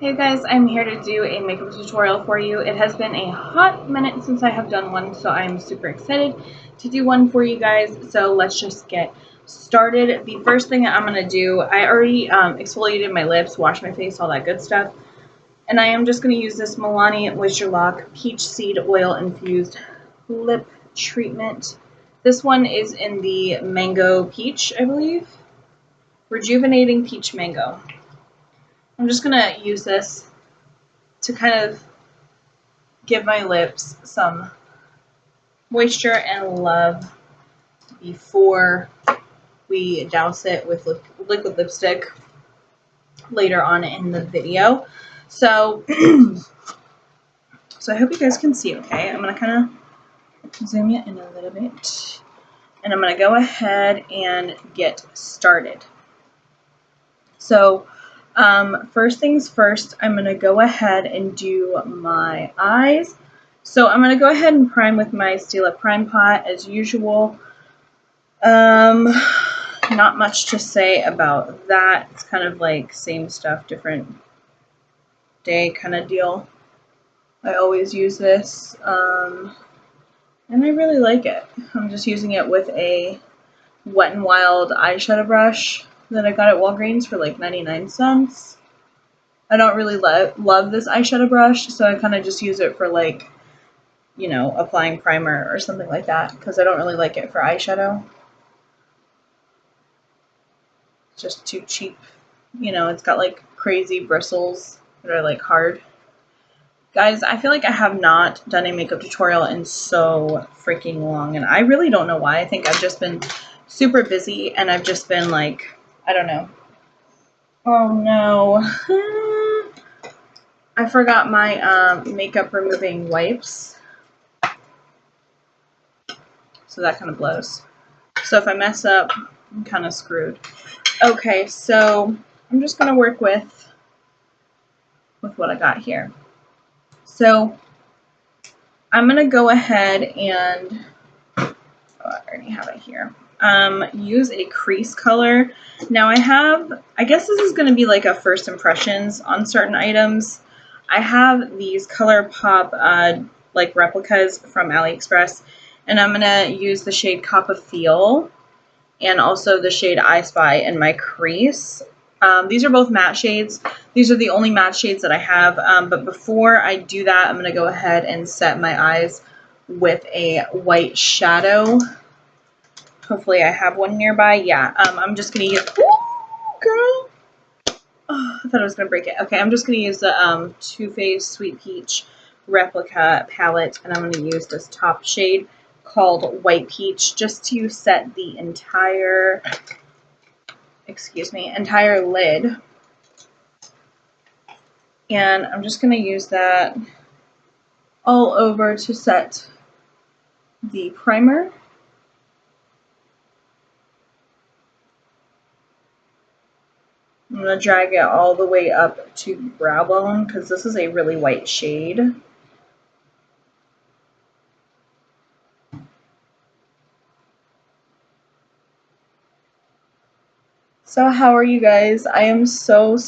Hey guys, I'm here to do a makeup tutorial for you. It has been a hot minute since I have done one, so I'm super excited to do one for you guys. So let's just get started. The first thing I'm going to do, I already exfoliated my lips, washed my face, all that good stuff. And I am just going to use this Milani Moisture Lock Peach Seed Oil Infused Lip Treatment. This one is in the Mango Peach, I believe. Rejuvenating Peach Mango. I'm just going to use this to kind of give my lips some moisture and love before we douse it with liquid lipstick later on in the video. So, I hope you guys can see okay. I'm going to kind of zoom it in a little bit. And I'm going to go ahead and get started. So, first things first, I'm going to go ahead and do my eyes. So I'm going to go ahead and prime with my Steel Up Prime Pot as usual. Not much to say about that. It's kind of like same stuff, different day kind of deal. I always use this, and I really like it. I'm just using it with a Wet n Wild eyeshadow brush that I got at Walgreens for like 99 cents. I don't really love this eyeshadow brush, so I kind of just use it for like, you know, applying primer or something like that, because I don't really like it for eyeshadow. It's just too cheap. You know, it's got like crazy bristles that are like hard. Guys, I feel like I have not done a makeup tutorial in so freaking long, and I really don't know why. I think I've just been super busy, and I've just been like, I don't know. Oh no. I forgot my makeup removing wipes. So that kind of blows. So if I mess up, I'm kind of screwed. Okay, so I'm just going to work with what I got here. So I'm going to go ahead and, I already have it here, use a crease color. Now I guess this is going to be like a first impressions on certain items. I have these ColourPop like replicas from AliExpress, and I'm going to use the shade Coppa Feel and also the shade I Spy in my crease. These are both matte shades. These are the only matte shades that I have, but before I do that, I'm going to go ahead and set my eyes with a white shadow. Hopefully I have one nearby. Yeah, I'm just going to use... Ooh, girl! Oh, I thought I was going to break it. Okay, I'm just going to use the Too Faced Sweet Peach replica palette, and I'm going to use this top shade called White Peach just to set the entire, entire lid. And I'm just going to use that all over to set the primer. I'm going to drag it all the way up to brow bone because this is a really white shade. So how are you guys? I am so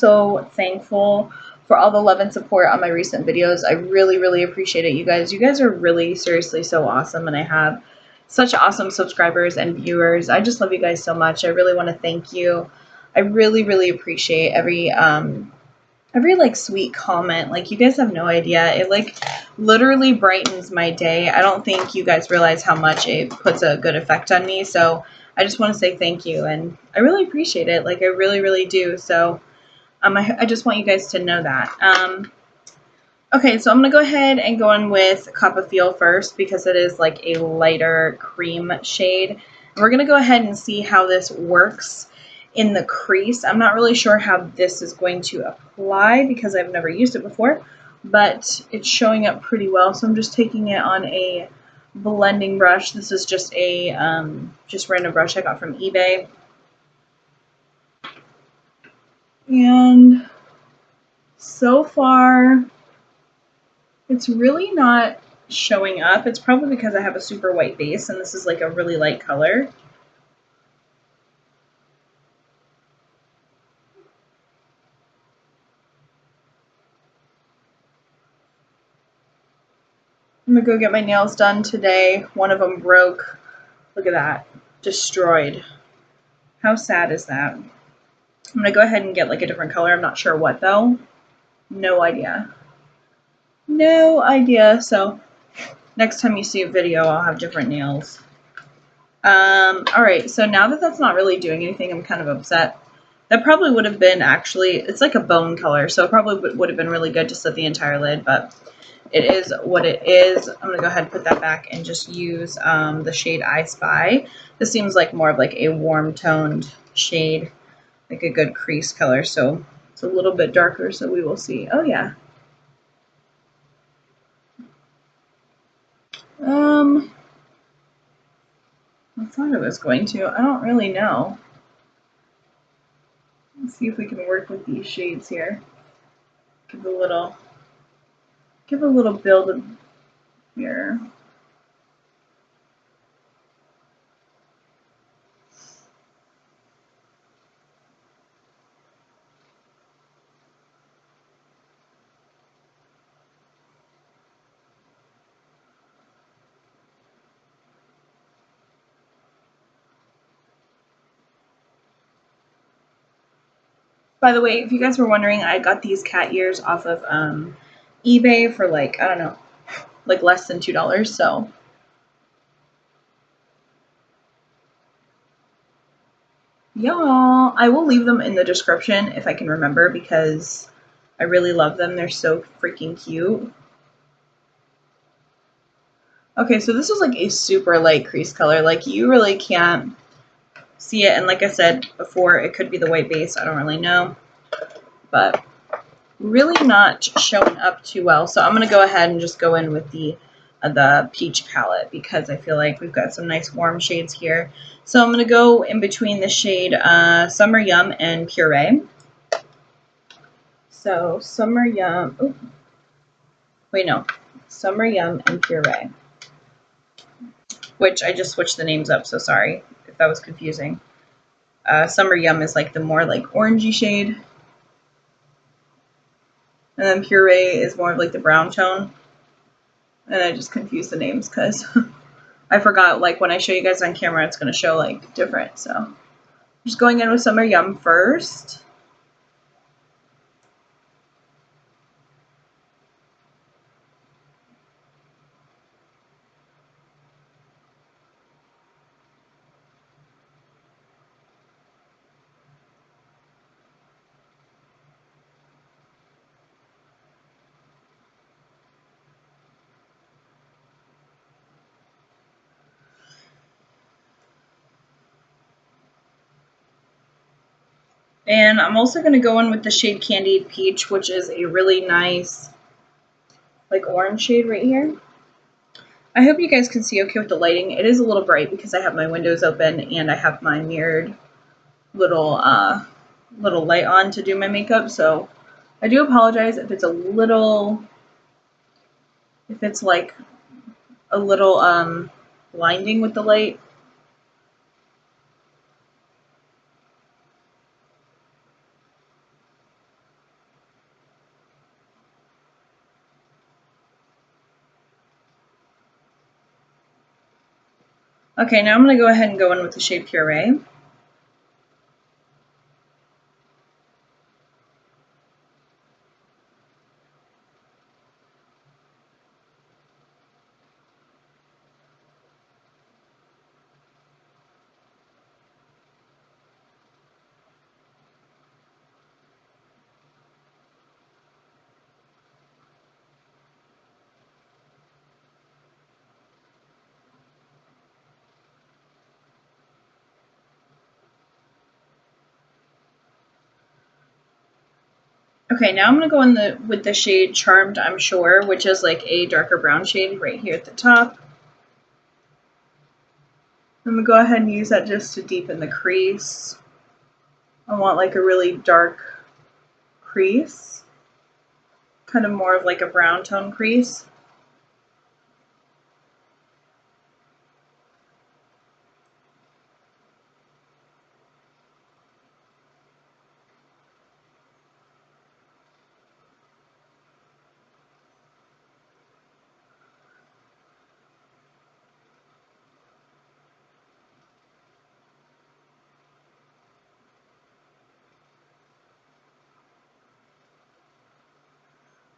thankful for all the love and support on my recent videos. I really appreciate it, you guys. You guys are really seriously so awesome, and I have such awesome subscribers and viewers. I just love you guys so much. I really want to thank you. I really appreciate every like sweet comment. Like, you guys have no idea. It like literally brightens my day. I don't think you guys realize how much it puts a good effect on me. So I just want to say thank you, and I really appreciate it. Like, I really do. So I just want you guys to know that. Okay, so I'm going to go ahead and go in with Coppa Feel first because it is like a lighter cream shade. And we're going to go ahead and see how this works in the crease. I'm not really sure how this is going to apply because I've never used it before, but it's showing up pretty well. So I'm just taking it on a blending brush. This is just a just random brush I got from eBay. And so far, it's really not showing up. It's probably because I have a super white base and this is like a really light color. I'm gonna go get my nails done today. One of them broke. Look at that. Destroyed. How sad is that? I'm gonna go ahead and get like a different color. I'm not sure what though. No idea. No idea. So next time you see a video, I'll have different nails. Alright, so now that that's not really doing anything, I'm kind of upset. That probably would have been actually, it's like a bone color, so it probably would have been really good to set the entire lid, but it is what it is. I'm going to go ahead and put that back and just use the shade I Spy. This seems like more of like a warm toned shade, like a good crease color, so it's a little bit darker, so we will see. Oh yeah. I thought it was going to. I don't really know. Let's see if we can work with these shades here. Give a little build here. By the way, if you guys were wondering, I got these cat ears off of eBay for like, I don't know, like less than $2, so. Y'all, I will leave them in the description if I can remember because I really love them. They're so freaking cute. Okay, so this is like a super light crease color. Like you really can't see it. And like I said before, it could be the white base. I don't really know. But really not showing up too well. So I'm going to go ahead and just go in with the peach palette because I feel like we've got some nice warm shades here. So I'm going to go in between the shade Summer Yum and Puree. So Summer Yum, ooh, wait no, Summer Yum and Puree, which I just switched the names up, so sorry if that was confusing. Summer Yum is like the more like orangey shade, and then Puree is more of like the brown tone. And I just confused the names because I forgot, like, when I show you guys on camera, it's going to show, like, different. So I'm just going in with Summer Yum first. And I'm also going to go in with the shade Candied Peach, which is a really nice, like, orange shade right here. I hope you guys can see okay with the lighting. It is a little bright because I have my windows open and I have my mirrored little light on to do my makeup. So I do apologize if it's like a little blinding with the light. Okay, now I'm going to go ahead and go in with the shade Puree. Okay, now I'm going to go in with the shade Charmed, I'm Sure, which is like a darker brown shade right here at the top. I'm going to go ahead and use that just to deepen the crease. I want like a really dark crease, kind of more of like a brown tone crease.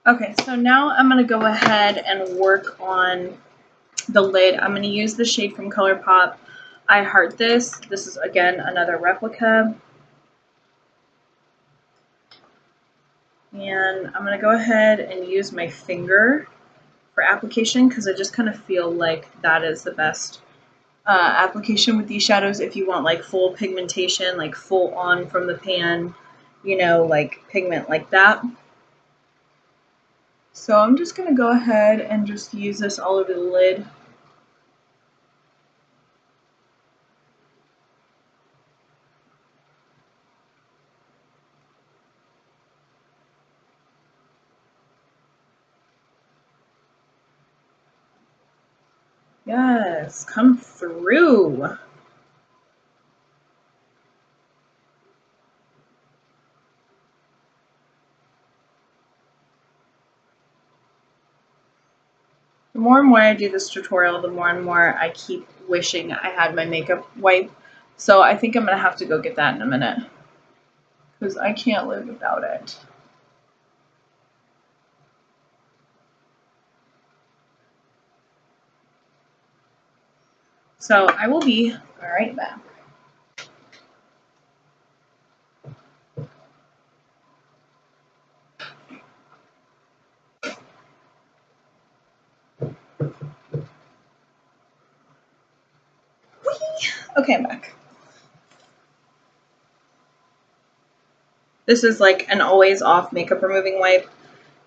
Okay, so now I'm going to go ahead and work on the lid. I'm going to use the shade from ColourPop, I Heart This. This is, again, another replica. And I'm going to go ahead and use my finger for application because I just kind of feel like that is the best application with these shadows if you want like full pigmentation, like full on from the pan, you know, like pigment like that. So I'm just going to go ahead and just use this all over the lid. Yes, come through. The more and more I do this tutorial, the more and more I keep wishing I had my makeup wipe. So I think I'm going to have to go get that in a minute because I can't live without it. So I will be right back. Whee! Okay, I'm back. This is like an always off makeup removing wipe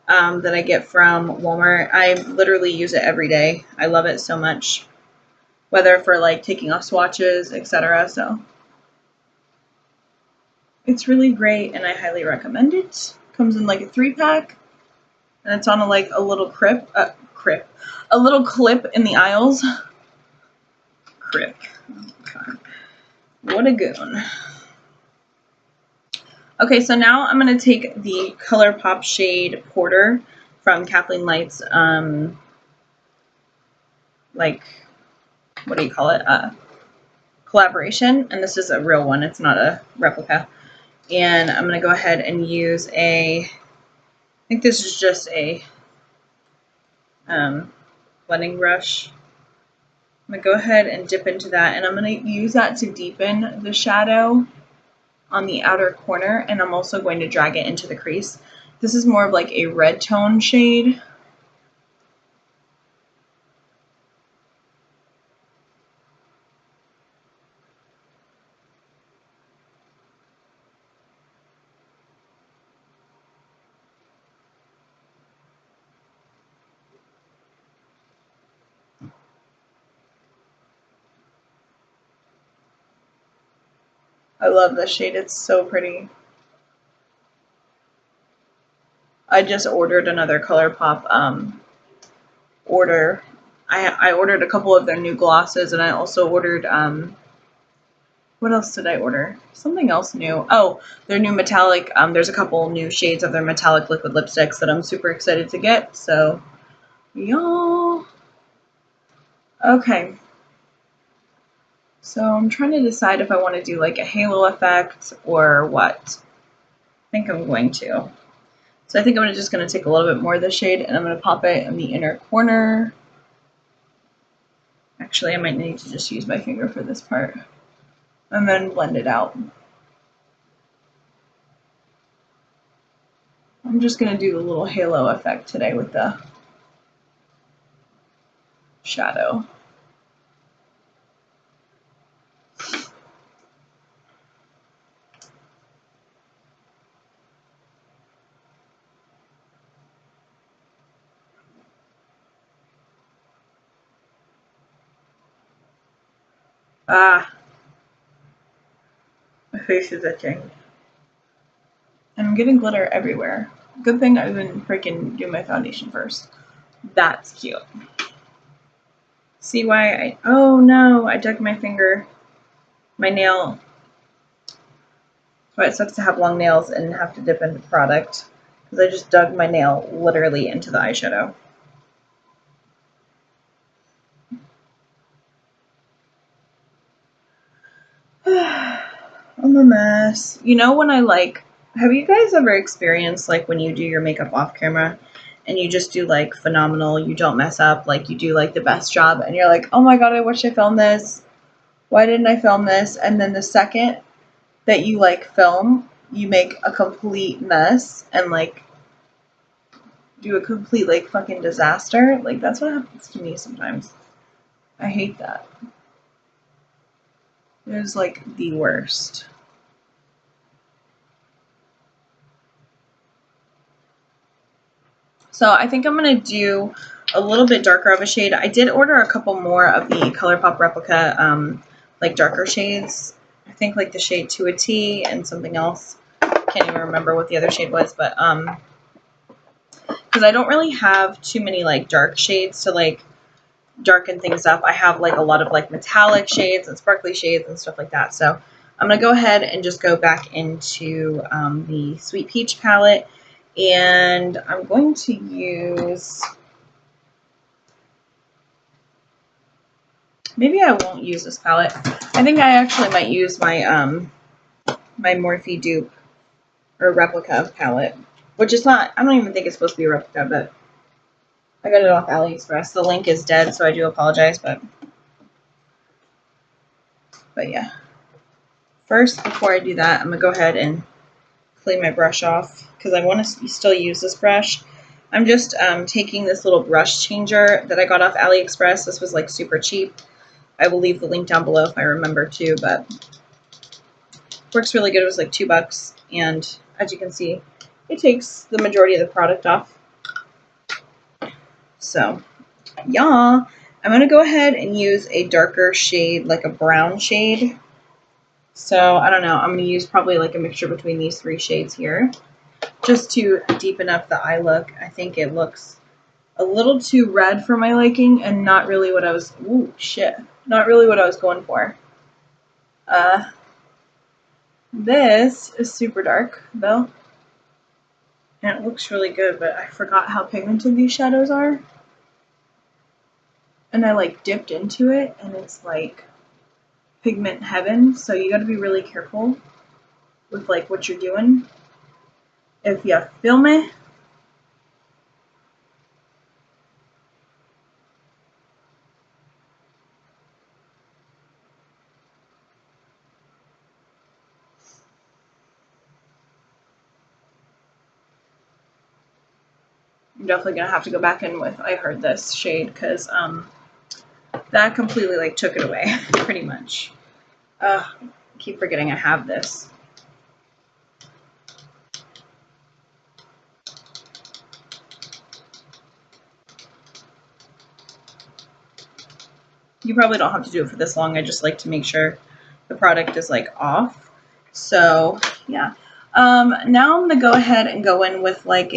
that I get from Walmart. I literally use it every day. I love it so much, whether for like taking off swatches, etc. So it's really great and I highly recommend it. Comes in like a 3-pack and it's on a little a little clip in the aisles. Crip. Oh, God. What a goon. Okay, so now I'm going to take the ColourPop shade Porter from Kathleen Light's, like, what do you call it? Collaboration. And this is a real one. It's not a replica. And I'm going to go ahead and use I think this is just a blending brush. I'm going to go ahead and dip into that. And I'm going to use that to deepen the shadow on the outer corner, and I'm also going to drag it into the crease. This is more of like a red tone shade. I love this shade, it's so pretty. I just ordered another ColourPop order. I ordered a couple of their new glosses, and I also ordered, what else did I order? Something else new. Oh, their new metallic, there's a couple new shades of their metallic liquid lipsticks that I'm super excited to get, so, y'all. Okay. So I'm trying to decide if I want to do like a halo effect or what. I think I'm going to. So I think I'm just going to take a little bit more of the shade and I'm going to pop it in the inner corner. Actually, I might need to just use my finger for this part. And then blend it out. I'm just going to do the little halo effect today with the shadow. Ah, my face is itching. And I'm getting glitter everywhere. Good thing I didn't freaking do my foundation first. That's cute. See why oh no, I dug my finger. My nail. So it sucks to have long nails and have to dip into product. Because I just dug my nail literally into the eyeshadow. I'm a mess. You know when have you guys ever experienced like when you do your makeup off camera and you just do like phenomenal, you don't mess up, like you do like the best job, and you're like, oh my god, I wish I filmed this. Why didn't I film this? And then the second that you like film, you make a complete mess and like do a complete like fucking disaster. Like that's what happens to me sometimes. I hate that. It is like the worst. So I think I'm going to do a little bit darker of a shade. I did order a couple more of the ColourPop replica, like darker shades. I think like the shade To a T and something else. Can't even remember what the other shade was, but because I don't really have too many like dark shades to like darken things up. I have like a lot of like metallic shades and sparkly shades and stuff like that. So I'm going to go ahead and just go back into the Sweet Peach palette, and I'm going to use, maybe I won't use this palette. I think I actually might use my my Morphe dupe or replica palette, which is not, I don't even think it's supposed to be a replica, but I got it off AliExpress. The link is dead, so I do apologize, but yeah. First, before I do that, I'm going to go ahead and clean my brush off because I want to still use this brush. I'm just taking this little brush changer that I got off AliExpress. This was like super cheap. I will leave the link down below if I remember to, but works really good. It was like $2, and as you can see, it takes the majority of the product off. So, yeah, I'm going to go ahead and use a darker shade, like a brown shade. So, I don't know, I'm going to use probably like a mixture between these three shades here, just to deepen up the eye look. I think it looks a little too red for my liking, and not really what I was, ooh, shit, not really what I was going for. This is super dark, though, and it looks really good, but I forgot how pigmented these shadows are. And I like dipped into it, and it's like pigment heaven, so you gotta be really careful with like what you're doing. If you feel me. I'm definitely gonna have to go back in with I Heard This shade, because that completely like took it away, pretty much. I keep forgetting I have this. You probably don't have to do it for this long. I just like to make sure the product is like off. So yeah. Now I'm gonna go ahead and go in with like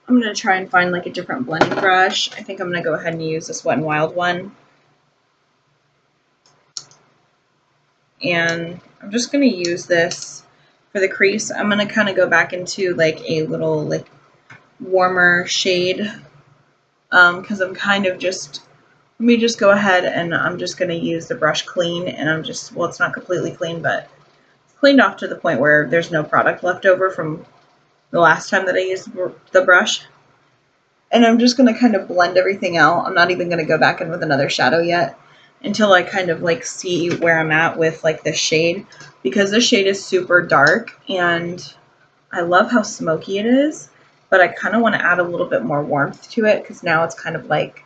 I'm gonna try and find like a different blending brush. I think I'm gonna go ahead and use this Wet n Wild one. And I'm just gonna use this for the crease. I'm gonna kind of go back into like a little like warmer shade, because I'm kind of just, let me just go ahead and I'm just gonna use the brush clean, and I'm just, well, it's not completely clean, but it's cleaned off to the point where there's no product left over from the last time that I used the brush. And I'm just gonna kind of blend everything out. I'm not even gonna go back in with another shadow yet until I kind of like see where I'm at with like this shade, because this shade is super dark and I love how smoky it is, but I kind of want to add a little bit more warmth to it, because now it's kind of like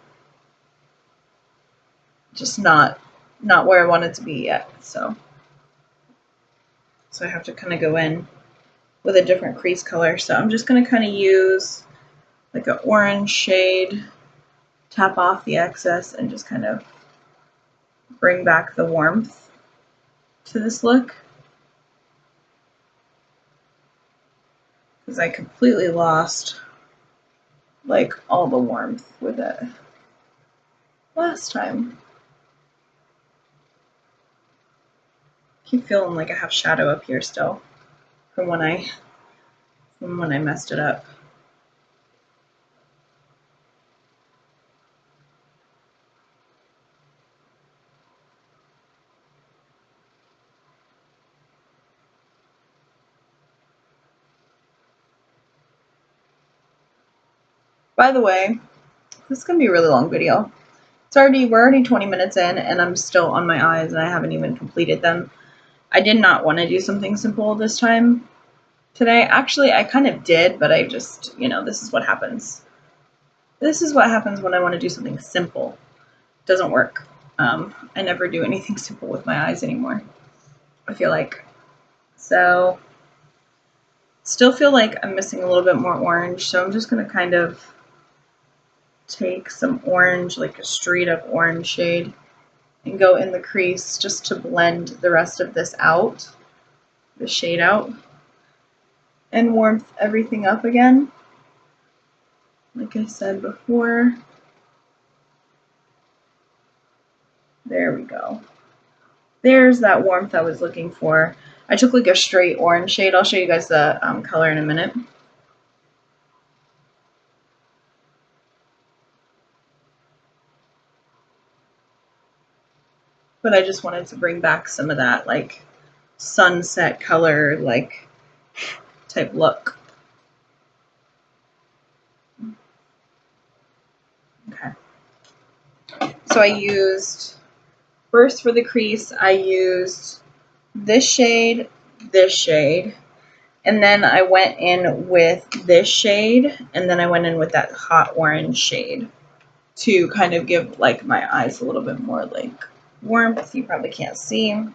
just not where I want it to be yet. So I have to kind of go in with a different crease color. So I'm just going to kind of use like an orange shade, tap off the excess, and just kind of bring back the warmth to this look, because I completely lost like all the warmth with it last time. Keep feeling like I have shadow up here still from when I messed it up. By the way, this is going to be a really long video. We're already 20 minutes in and I'm still on my eyes and I haven't even completed them. I did not want to do something simple this time today. Actually, I kind of did, but I just, this is what happens. This is what happens when I want to do something simple. It doesn't work. I never do anything simple with my eyes anymore, I feel like. So, still feel like I'm missing a little bit more orange, so I'm just going to kind of take some orange, like a straight up orange shade, and go in the crease just to blend the rest of this out, the shade out, and warmth everything up again. Like I said before. There we go. There's that warmth I was looking for. I took like a straight orange shade. I'll show you guys the color in a minute. But I just wanted to bring back some of that like sunset color, like type look. Okay. So I used, first for the crease, I used this shade, and then I went in with this shade, and then I went in with that hot orange shade to kind of give like my eyes a little bit more like warmth. You probably can't see. And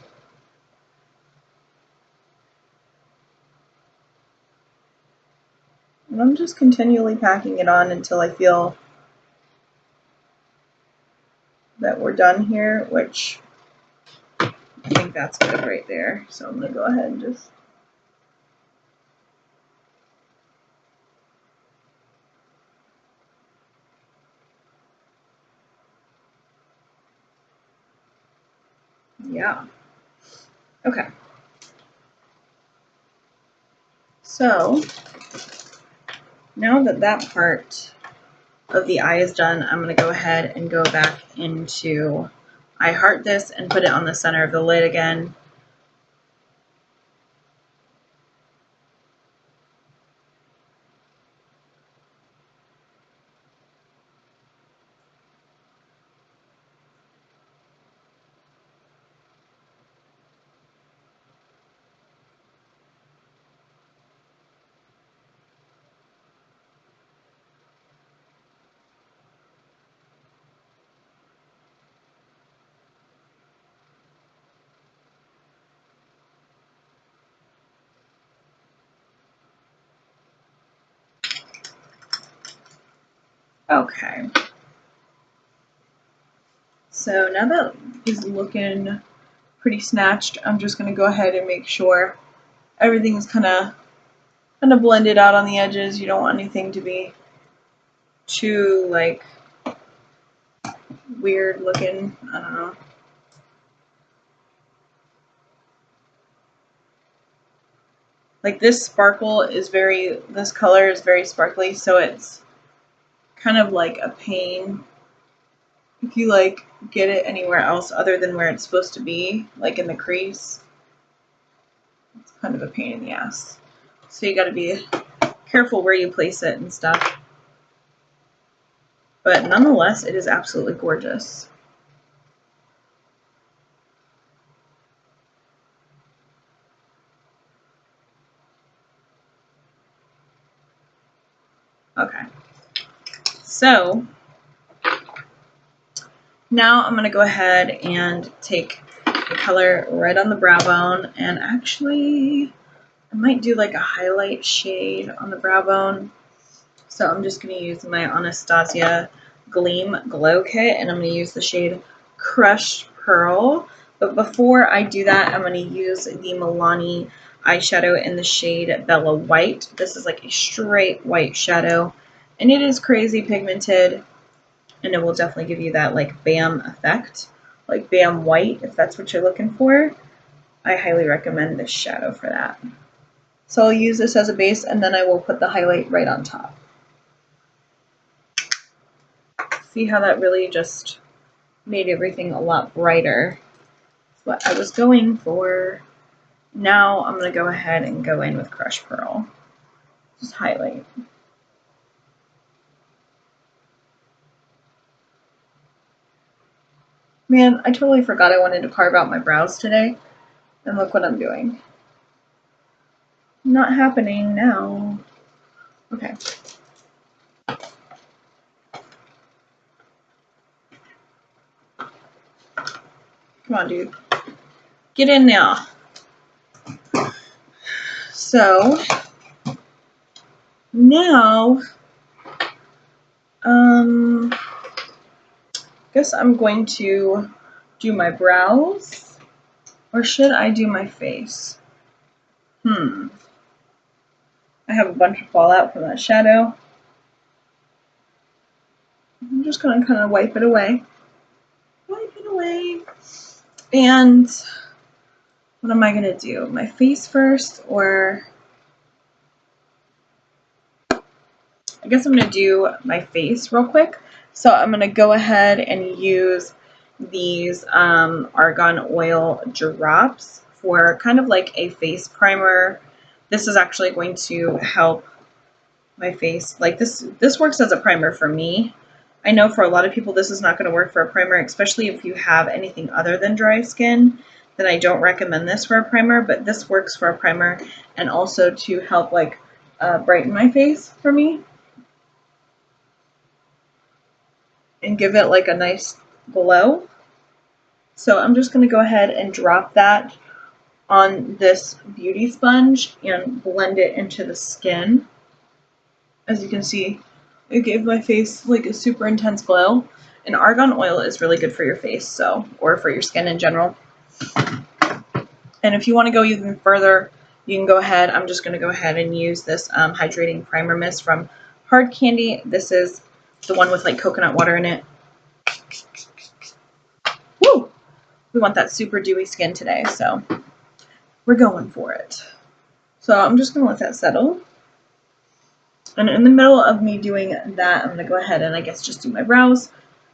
I'm just continually packing it on until I feel that we're done here, which I think that's good right there. So I'm going to go ahead and just yeah. Okay. So now that that part of the eye is done, I'm going to go ahead and go back into I Heart This and put it on the center of the lid again. Okay. So now that is looking pretty snatched, I'm just going to go ahead and make sure everything's kind of blended out on the edges. You don't want anything to be too like weird looking. I don't know. Like this color is very sparkly, so it's kind of like a pain if you like get it anywhere else other than where it's supposed to be, like in the crease. It's kind of a pain in the ass. So you got to be careful where you place it and stuff. But nonetheless, it is absolutely gorgeous. Okay. So now I'm going to go ahead and take the color right on the brow bone, and actually I might do like a highlight shade on the brow bone. So I'm just going to use my Anastasia Gleam Glow Kit, and I'm going to use the shade Crushed Pearl. But before I do that, I'm going to use the Milani eyeshadow in the shade Bella White. This is like a straight white shadow, and it is crazy pigmented, and it will definitely give you that like bam effect, like bam white, if that's what you're looking for. I highly recommend this shadow for that. So I'll use this as a base, and then I will put the highlight right on top. See how that really just made everything a lot brighter. That's what I was going for. Now I'm going to go ahead and go in with Crushed Pearl. Just highlight. Man, I totally forgot I wanted to carve out my brows today. And look what I'm doing. Not happening now. Okay. Come on, dude. Get in there. So, now, guess I'm going to do my brows. Or should I do my face? I have a bunch of fallout from that shadow. I'm just going to kind of wipe it away. Wipe it away. And what am I going to do? My face first, or I guess I'm going to do my face real quick. So I'm going to go ahead and use these argan oil drops for kind of like a face primer. This is actually going to help my face. Like this works as a primer for me. I know for a lot of people this is not going to work for a primer, especially if you have anything other than dry skin. Then I don't recommend this for a primer, but this works for a primer and also to help like brighten my face for me and give it like a nice glow. So I'm just going to go ahead and drop that on this beauty sponge and blend it into the skin. As you can see, it gave my face like a super intense glow. And argan oil is really good for your face, so, or for your skin in general. And if you want to go even further, you can go ahead. I'm just going to go ahead and use this hydrating primer mist from Hard Candy. This is the one with like coconut water in it. Woo! We want that super dewy skin today, so we're going for it. So I'm just going to let that settle. And in the middle of me doing that, I'm going to go ahead and I guess just do my brows.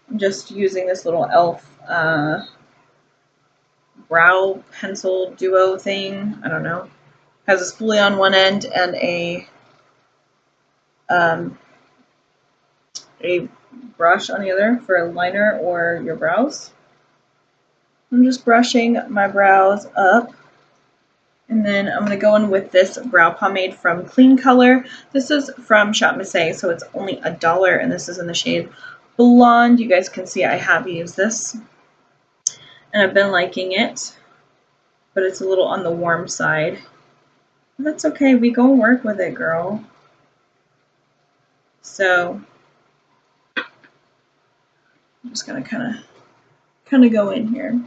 I'm just using this little e.l.f. Brow pencil duo thing. I don't know. Has a spoolie on one end and a brush on the other for a liner or your brows. I'm just brushing my brows up. And then I'm going to go in with this brow pomade from Clean Color. This is from Shop Missy, so it's only $1, and this is in the shade Blonde. You guys can see I have used this, and I've been liking it, but it's a little on the warm side. But that's okay. We go and work with it, girl. So I'm just going to kind of go in here.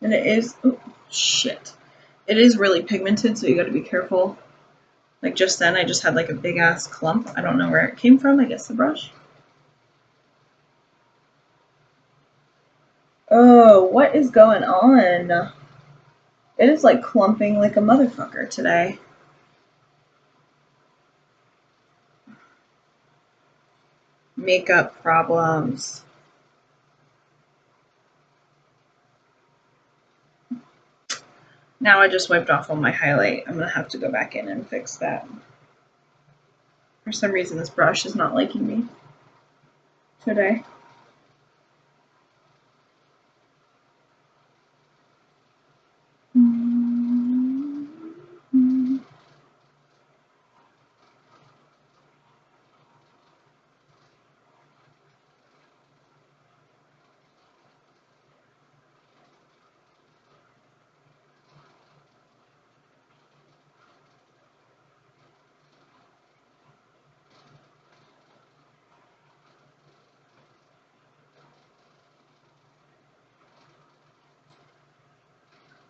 And it is, oh, shit. It is really pigmented, so you got to be careful. Like just then, I just had like a big ass clump. I don't know where it came from. I guess the brush. Oh, what is going on? It is like clumping like a motherfucker today. Makeup problems. Now I just wiped off all my highlight. I'm going to have to go back in and fix that. For some reason, this brush is not liking me today.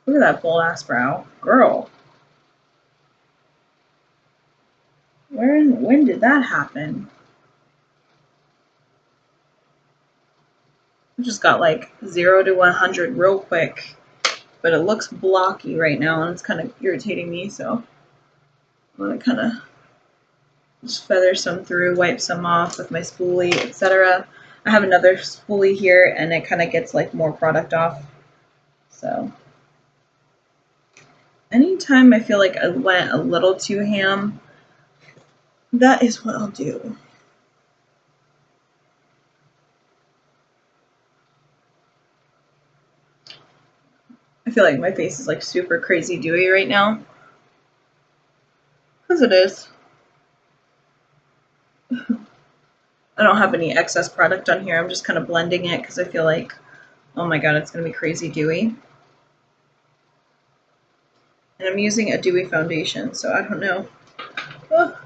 Look at that bold ass brow. Girl. When did that happen? I just got like 0 to 100 real quick. But it looks blocky right now and it's kind of irritating me, so I'm going to kind of just feather some through, wipe some off with my spoolie, etc. I have another spoolie here and it kind of gets like more product off. So anytime I feel like I went a little too ham, that is what I'll do. I feel like my face is like super crazy dewy right now. Because it is. I don't have any excess product on here. I'm just kind of blending it because I feel like, oh my god, it's going to be crazy dewy. And I'm using a dewy foundation, so I don't know. Oh.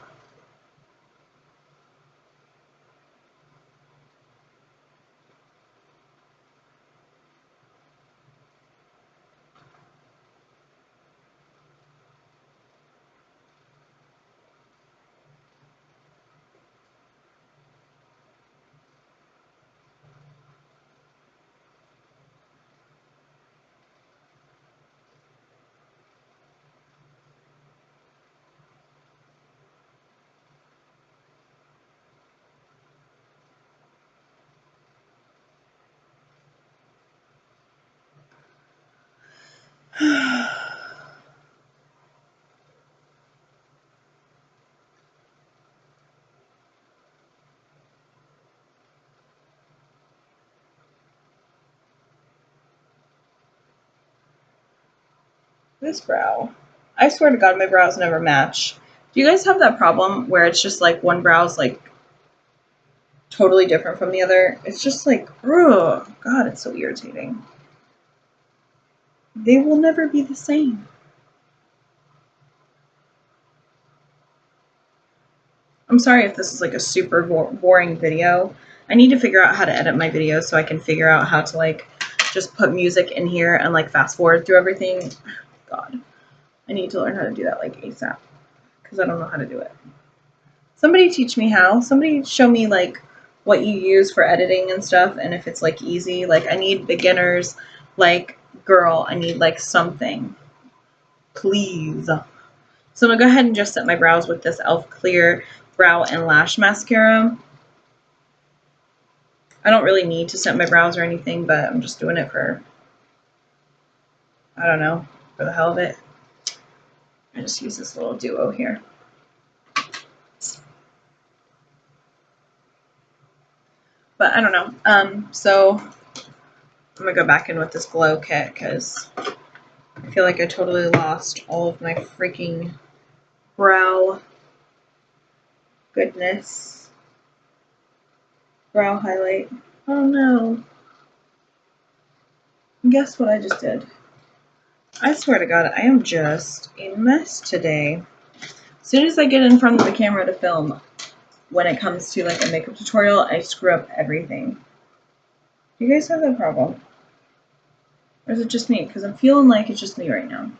This brow. I swear to God, my brows never match. Do you guys have that problem where it's just like one brow's like totally different from the other? It's just like, ugh, God, it's so irritating. They will never be the same. I'm sorry if this is like a super boring video. I need to figure out how to edit my videos so I can figure out how to like just put music in here and like fast forward through everything. God, I need to learn how to do that like ASAP because I don't know how to do it. Somebody teach me how. Somebody show me like what you use for editing and stuff and if it's like easy. Like I need beginners, like girl, I need like something. Please. So I'm gonna go ahead and just set my brows with this e.l.f. Clear Brow and Lash Mascara. I don't really need to set my brows or anything, but I'm just doing it for, I don't know, for the hell of it. I just use this little duo here. But I don't know. So I'm gonna go back in with this glow kit because I feel like I totally lost all of my freaking brow goodness. Brow highlight. Oh no. Guess what I just did? I swear to God, I am just a mess today. As soon as I get in front of the camera to film, when it comes to like a makeup tutorial, I screw up everything. Do you guys have that problem? Or is it just me? Because I'm feeling like it's just me right now.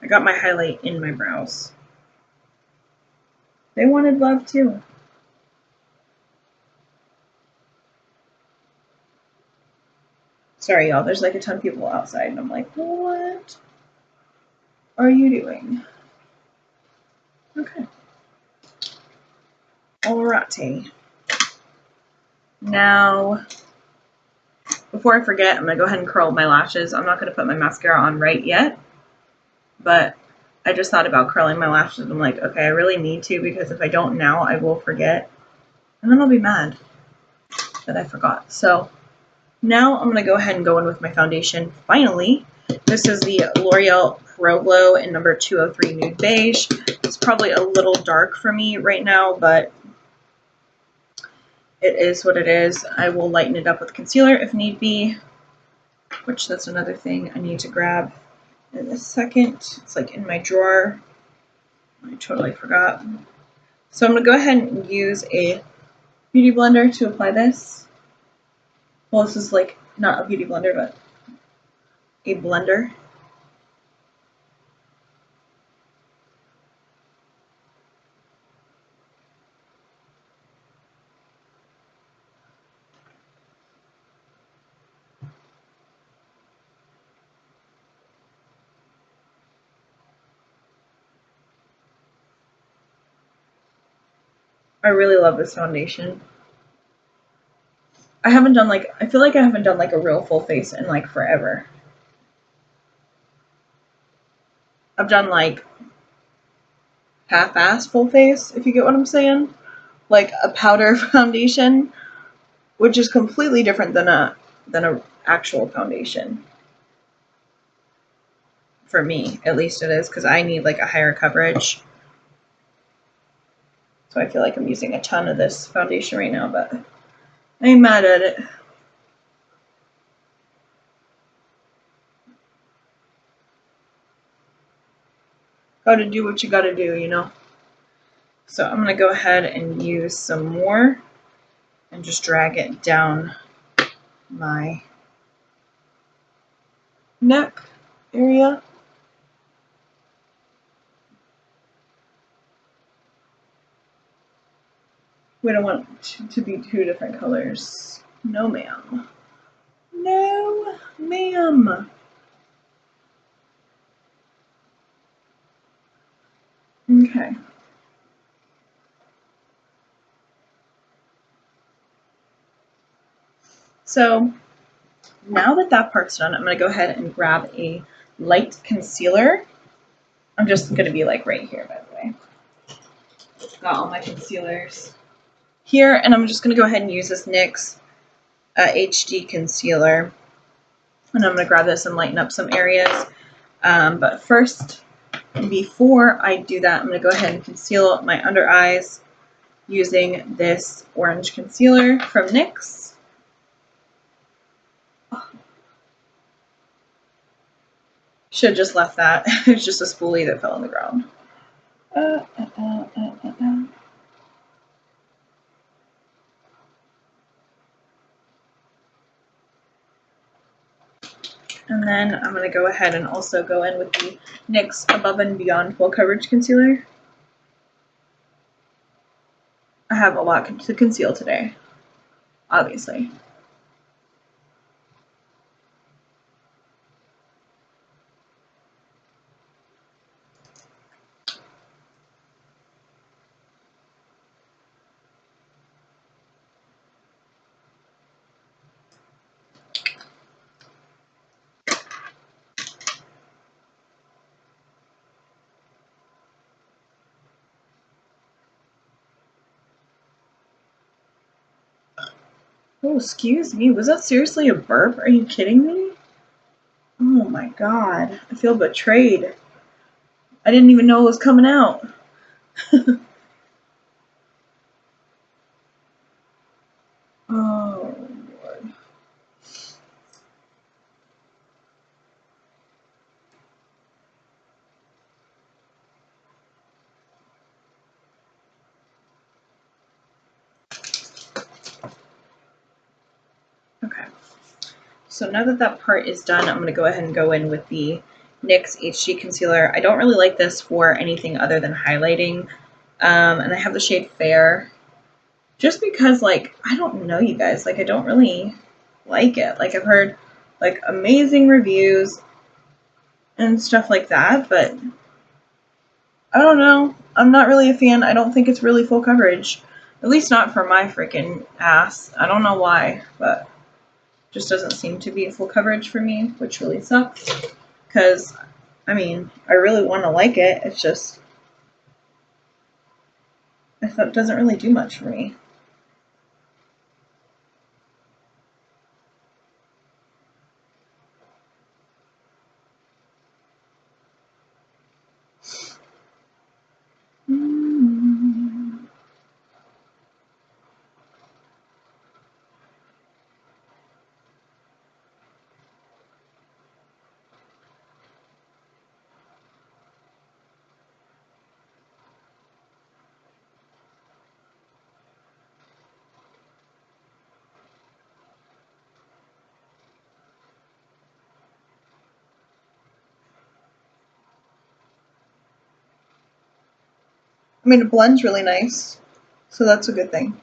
I got my highlight in my brows. They wanted love too. Sorry, y'all. There's like a ton of people outside, and I'm like, what are you doing? Okay. Alrighty. Now, before I forget, I'm going to go ahead and curl my lashes. I'm not going to put my mascara on right yet, but I just thought about curling my lashes. I'm like, okay, I really need to because if I don't now, I will forget. And then I'll be mad that I forgot. So now I'm going to go ahead and go in with my foundation. Finally, this is the L'Oreal Pro Glow in number 203 Nude Beige. It's probably a little dark for me right now, but it is what it is. I will lighten it up with concealer if need be, which that's another thing I need to grab in a second. It's like in my drawer. I totally forgot. So I'm going to go ahead and use a beauty blender to apply this. Well, this is like not a beauty blender, but a blender. I really love this foundation. I haven't done like, I feel like I haven't done like a real full face in like forever. I've done like half-ass full face, if you get what I'm saying. Like a powder foundation, which is completely different than a actual foundation. For me, at least it is, because I need like a higher coverage. So I feel like I'm using a ton of this foundation right now, but I ain't mad at it. Gotta do what you gotta do, you know? So I'm gonna go ahead and use some more and just drag it down my neck area. We don't want it to be two different colors. No, ma'am. No, ma'am. Okay. So now that that part's done, I'm going to go ahead and grab a light concealer. I'm just going to be like right here, by the way. Got all my concealers here, and I'm just going to go ahead and use this NYX HD concealer. And I'm going to grab this and lighten up some areas. But first, before I do that, I'm going to go ahead and conceal my under eyes using this orange concealer from NYX. Should have just left that. It was just a spoolie that fell on the ground. And then I'm going to go ahead and also go in with the NYX Above and Beyond Full Coverage Concealer. I have a lot to conceal today, obviously. Oh, excuse me. Was that seriously a burp? Are you kidding me? Oh my god. I feel betrayed. I didn't even know it was coming out. Oh, Lord. Okay. So now that that part is done, I'm going to go ahead and go in with the NYX HD Concealer. I don't really like this for anything other than highlighting. And I have the shade Fair. Just because, like, I don't know, you guys. Like, I don't really like it. Like, I've heard, like, amazing reviews and stuff like that, but I don't know. I'm not really a fan. I don't think it's really full coverage. At least not for my freaking ass. I don't know why, but just doesn't seem to be full coverage for me, which really sucks. Because, I mean, I really want to like it. It's just, it doesn't really do much for me. I mean, it blends really nice, so that's a good thing.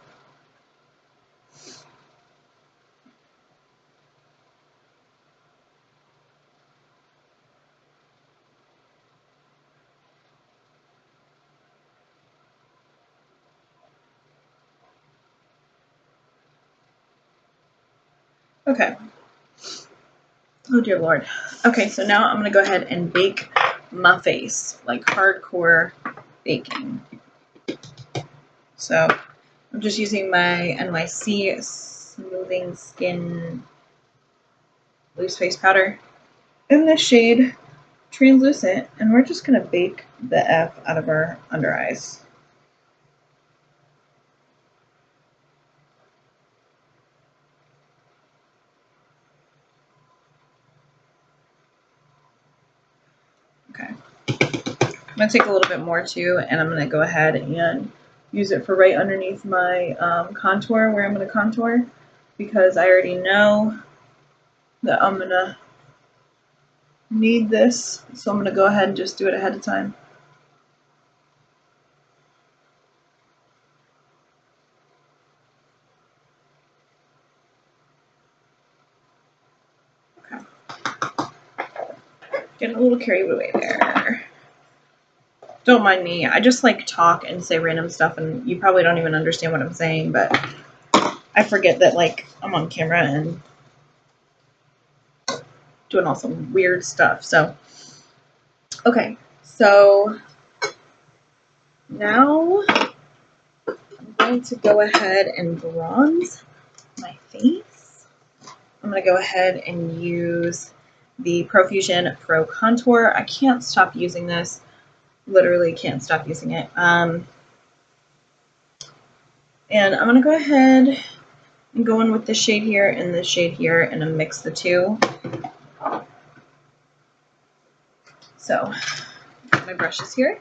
Okay. Oh dear Lord. Okay, so now I'm gonna go ahead and bake my face, like hardcore baking. So I'm just using my NYC Smoothing Skin Loose Face Powder in the shade Translucent, and we're just gonna bake the F out of our under eyes. Okay. I'm gonna take a little bit more too, and I'm gonna go ahead and use it for right underneath my contour where I'm gonna contour, because I already know that I'm gonna need this, so I'm gonna go ahead and just do it ahead of time. Okay. Getting a little carried away there. Don't mind me. I just like talk and say random stuff, and you probably don't even understand what I'm saying, but I forget that like I'm on camera and doing all some weird stuff. So, okay. So now I'm going to go ahead and bronze my face. I'm going to go ahead and use the Profusion Pro Contour. I can't stop using this. Literally can't stop using it. And I'm going to go ahead and go in with this shade here and this shade here and then mix the two. So, my brushes here.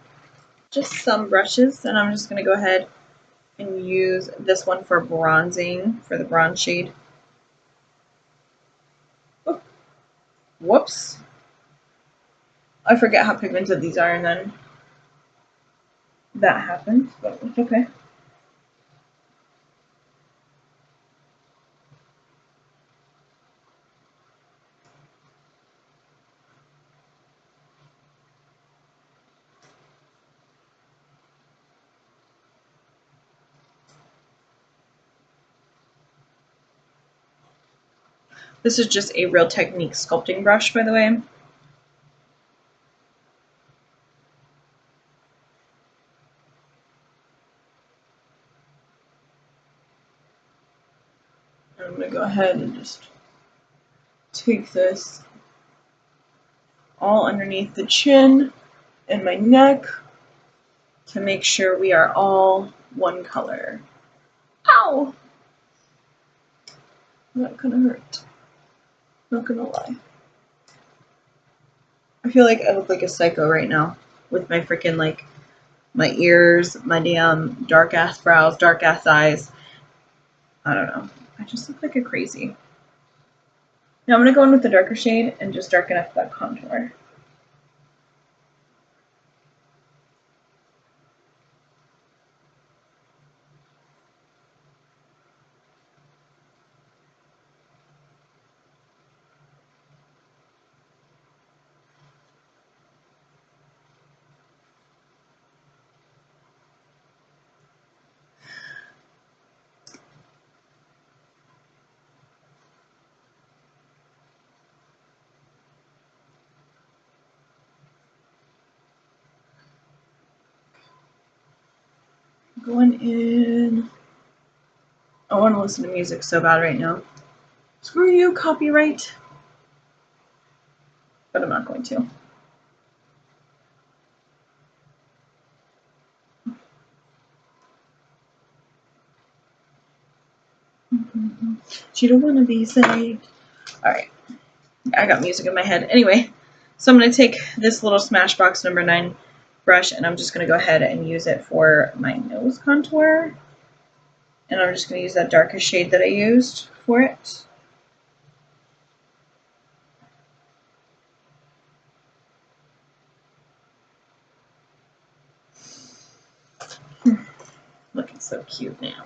Just some brushes, and I'm just going to go ahead and use this one for bronzing, for the bronze shade. Oh, whoops. I forget how pigmented these are, and then that happens, but it's okay. This is just a Real Technique sculpting brush, by the way. I'm going to go ahead and just take this all underneath the chin and my neck to make sure we are all one color. Ow! That kind of hurt. Not gonna lie. I feel like I look like a psycho right now with my freaking like my ears, my damn dark ass brows, dark ass eyes. I don't know. I just look like a crazy. Now I'm gonna go in with the darker shade and just darken up that contour. Going in. I want to listen to music so bad right now. Screw you, copyright. But I'm not going to. She don't want to be saved. Alright. I got music in my head. Anyway, so I'm going to take this little Smashbox number 9 brush and I'm just going to go ahead and use it for my nose contour. And I'm just going to use that darkest shade that I used for it. Looking so cute now.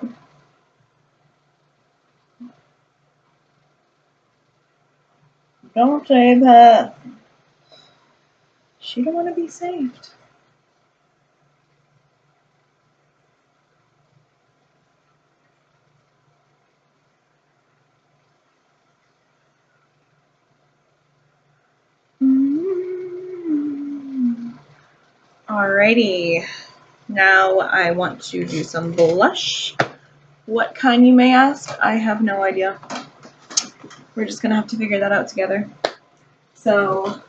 Don't save her. She don't want to be saved. Alrighty, now I want to do some blush. What kind, you may ask? I have no idea. We're just gonna have to figure that out together. So,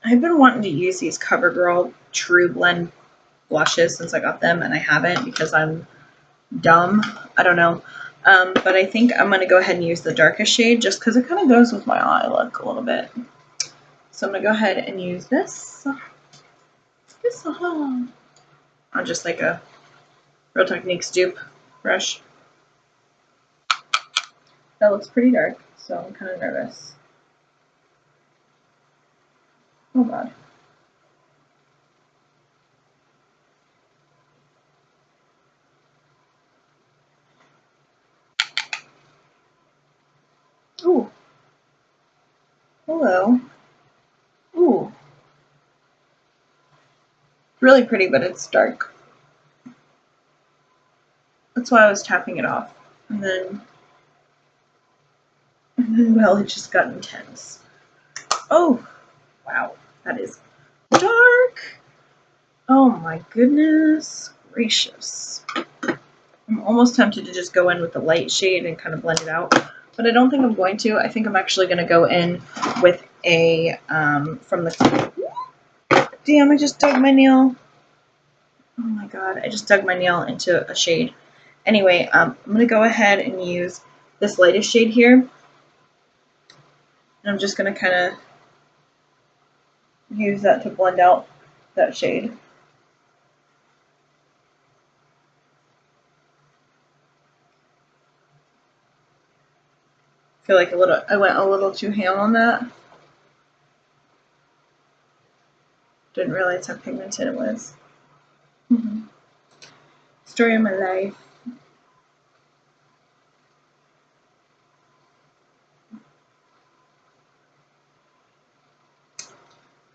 I've been wanting to use these CoverGirl True Blend blushes since I got them, and I haven't because I'm dumb. I don't know. But I think I'm gonna go ahead and use the darkest shade just because it kind of goes with my eye look a little bit. So I'm gonna go ahead and use this. On just like a Real Techniques dupe brush. That looks pretty dark, so I'm kind of nervous. Oh god. Ooh. Hello. Ooh. It's really pretty, but it's dark. That's why I was tapping it off. And then, well, it just got intense. Oh, wow. That is dark. Oh my goodness gracious. I'm almost tempted to just go in with the light shade and kind of blend it out, but I don't think I'm going to. I think I'm actually going to go in with a, from the, damn, I just dug my nail. Oh my god, I just dug my nail into a shade. Anyway, I'm going to go ahead and use this lightest shade here. And I'm just going to kind of use that to blend out that shade. I feel like I went a little too ham on that. Didn't realize how pigmented it was. Story of my life.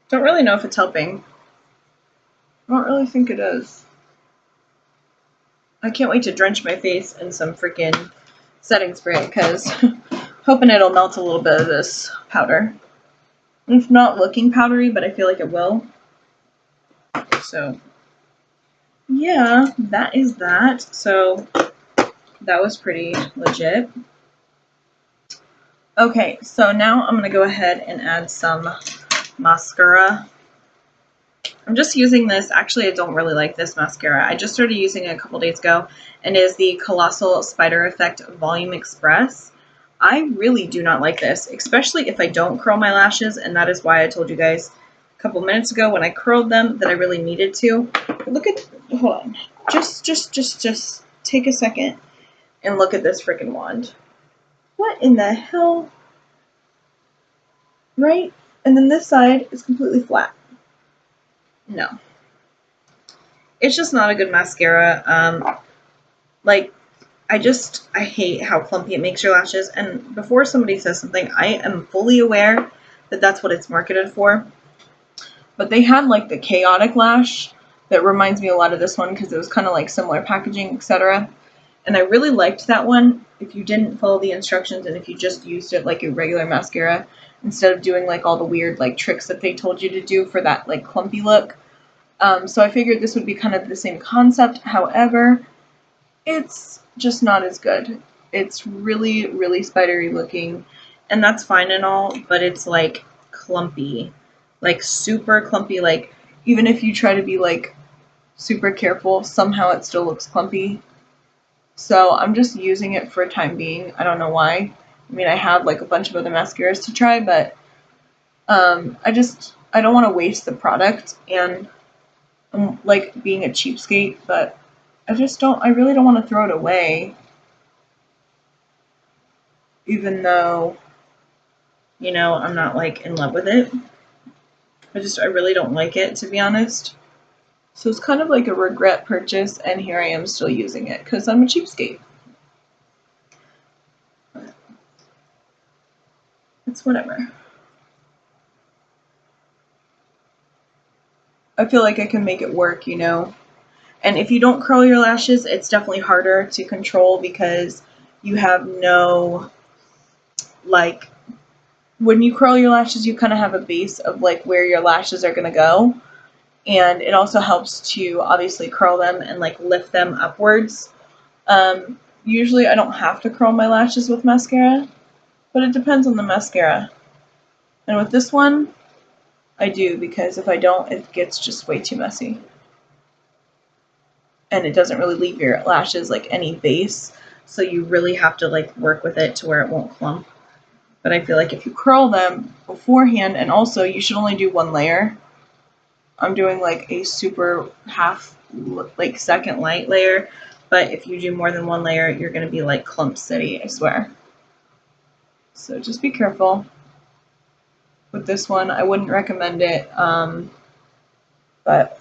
Don't really know if it's helping. I don't really think it is. I can't wait to drench my face in some freaking setting spray because hoping it'll melt a little bit of this powder. It's not looking powdery, but I feel like it will. So, yeah, that is that. So, that was pretty legit. Okay, so now I'm going to go ahead and add some mascara. I'm just using this. Actually, I don't really like this mascara. I just started using it a couple days ago, and it is the Colossal Spider Effect Volume Express. I really do not like this, especially if I don't curl my lashes, and that is why I told you guys a couple minutes ago when I curled them that I really needed to. Look at, hold on, just take a second and look at this freaking wand. What in the hell? Right? And then this side is completely flat. No. It's just not a good mascara. Like, I hate how clumpy it makes your lashes. And before somebody says something, I am fully aware that that's what it's marketed for. But they had like the chaotic lash that reminds me a lot of this one because it was kind of like similar packaging, etc. And I really liked that one if you didn't follow the instructions and if you just used it like a regular mascara instead of doing like all the weird like tricks that they told you to do for that like clumpy look. So I figured this would be kind of the same concept. However, it's just not as good. It's really, really spidery looking, and that's fine and all, but it's like clumpy, like super clumpy. Like even if you try to be like super careful, somehow it still looks clumpy. So I'm just using it for a time being. I don't know why. I mean, I had like a bunch of other mascaras to try, but I don't want to waste the product, and I'm like being a cheapskate, but I really don't want to throw it away, even though, you know, I'm not like in love with it. I really don't like it, to be honest. So it's kind of like a regret purchase, and here I am still using it because I'm a cheapskate. But it's whatever. I feel like I can make it work, you know. And if you don't curl your lashes, it's definitely harder to control because you have no, like, when you curl your lashes, you kind of have a base of like where your lashes are going to go. And it also helps to obviously curl them and like lift them upwards. Usually I don't have to curl my lashes with mascara, but it depends on the mascara. And with this one, I do, because if I don't, it gets just way too messy. And it doesn't really leave your lashes like any base, so you really have to like work with it to where it won't clump. But I feel like if you curl them beforehand, and also you should only do one layer. I'm doing like a super half, like second light layer, but if you do more than one layer, you're going to be like clump city, I swear. So just be careful with this one. I wouldn't recommend it, but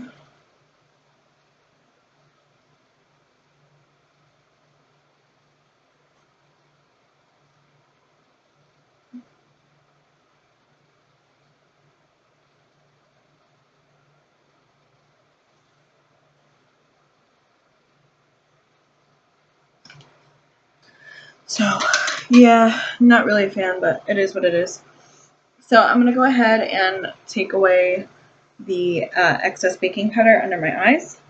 so yeah, not really a fan, but it is what it is. So I'm going to go ahead and take away the excess baking powder under my eyes.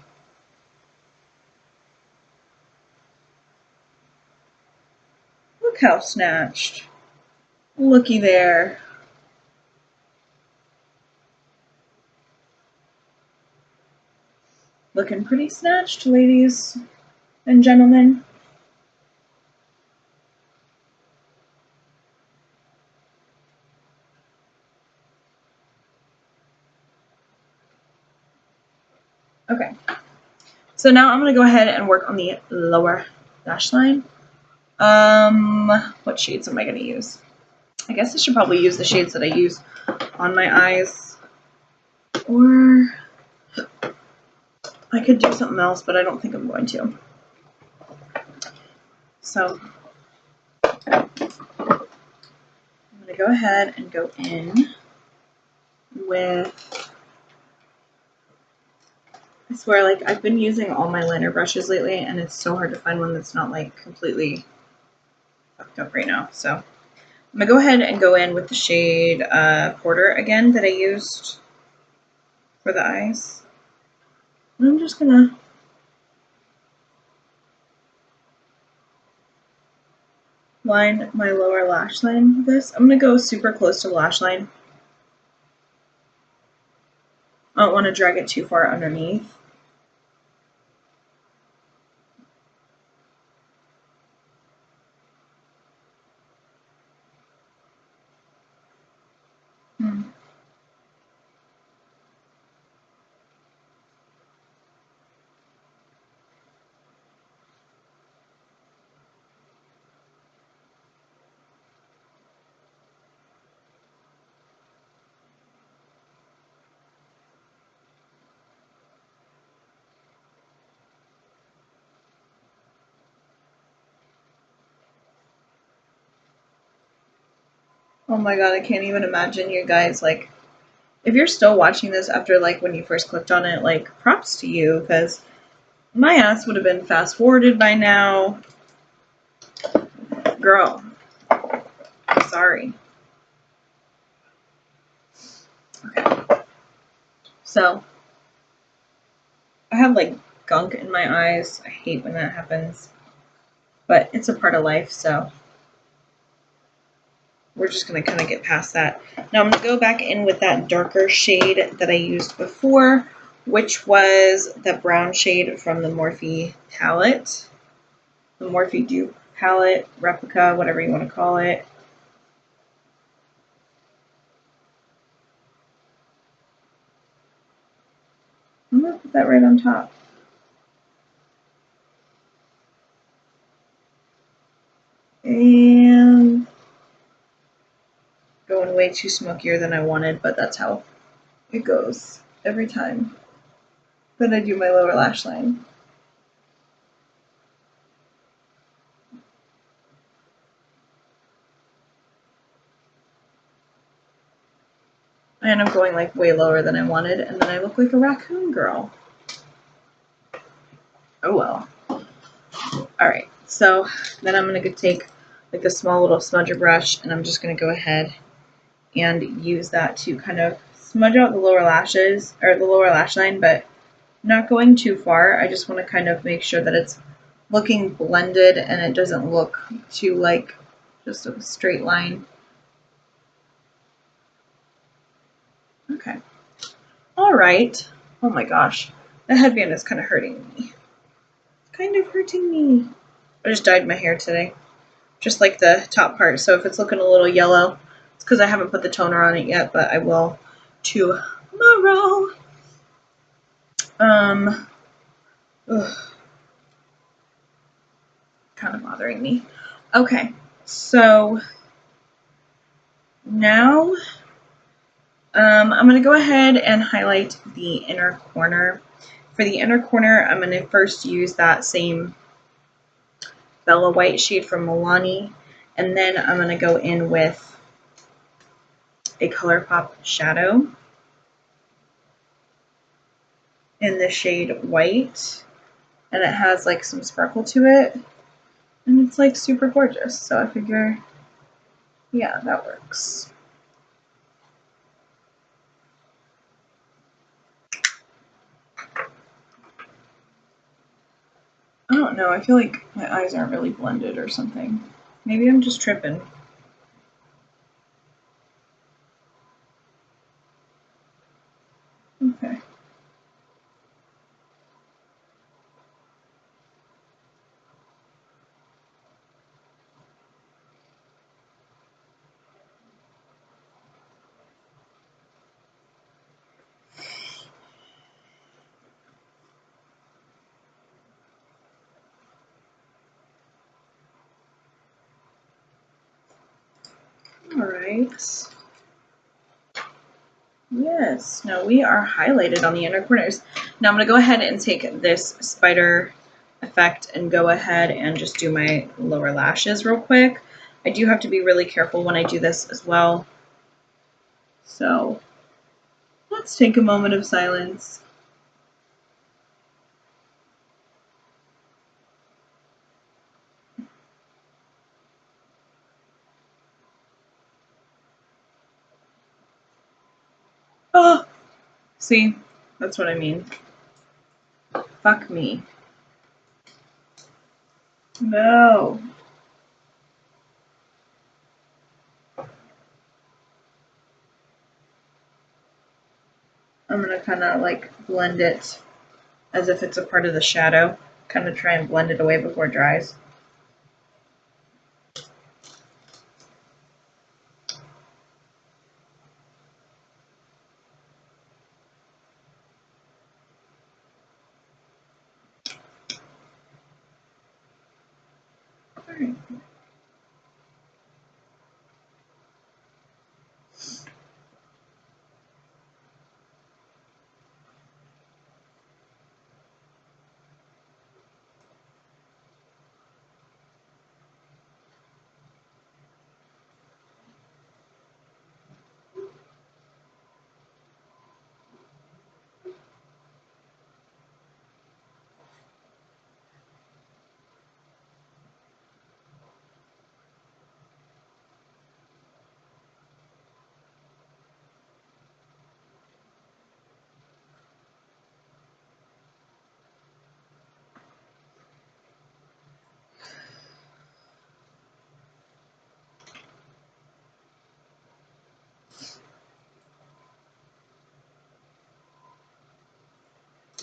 Look how snatched. Looky there. Looking pretty snatched, ladies and gentlemen. Okay. So now I'm going to go ahead and work on the lower lash line. What shades am I going to use? I guess I should probably use the shades that I use on my eyes. Or I could do something else, but I don't think I'm going to. So I'm going to go ahead and go in with, I swear, like, I've been using all my liner brushes lately, and it's so hard to find one that's not like completely fucked up right now. So I'm going to go ahead and go in with the shade Porter again that I used for the eyes. And I'm just going to line my lower lash line with this. I'm going to go super close to the lash line. I don't want to drag it too far underneath. Oh my god, I can't even imagine you guys, like, if you're still watching this after, like, when you first clicked on it, like, props to you, because my ass would have been fast forwarded by now. Girl, sorry. Okay. So, I have, like, gunk in my eyes. I hate when that happens. But it's a part of life, so we're just going to kind of get past that. Now I'm going to go back in with that darker shade that I used before, which was the brown shade from the Morphe palette. The Morphe dupe palette, replica, whatever you want to call it. I'm going to put that right on top. And going way too smokier than I wanted, but that's how it goes every time that I do my lower lash line. And I'm going like way lower than I wanted, and then I look like a raccoon girl. Oh well. Alright, So then I'm going to take like a small little smudger brush, and I'm just going to go ahead and use that to kind of smudge out the lower lashes, or the lower lash line, but not going too far. I just want to kind of make sure that it's looking blended and it doesn't look too like just a straight line. Okay. All right. Oh my gosh. The headband is kind of hurting me. It's kind of hurting me. I just dyed my hair today. Just like the top part. So if it's looking a little yellow, it's because I haven't put the toner on it yet, but I will tomorrow. Ugh, kind of bothering me. Okay, so now I'm going to go ahead and highlight the inner corner. For the inner corner, I'm going to first use that same Bella White shade from Milani, and then I'm going to go in with a ColourPop shadow in the shade White, and it has like some sparkle to it, and it's like super gorgeous, so I figure, yeah, that works. I don't know, I feel like my eyes aren't really blended or something. Maybe I'm just tripping. Okay. Alright. Yes, now we are highlighted on the inner corners. Now I'm going to go ahead and take this spider effect and go ahead and just do my lower lashes real quick. I do have to be really careful when I do this as well. So let's take a moment of silence. Oh, see, that's what I mean. Fuck me. No. I'm going to kind of like blend it as if it's a part of the shadow. Kind of try and blend it away before it dries. All right.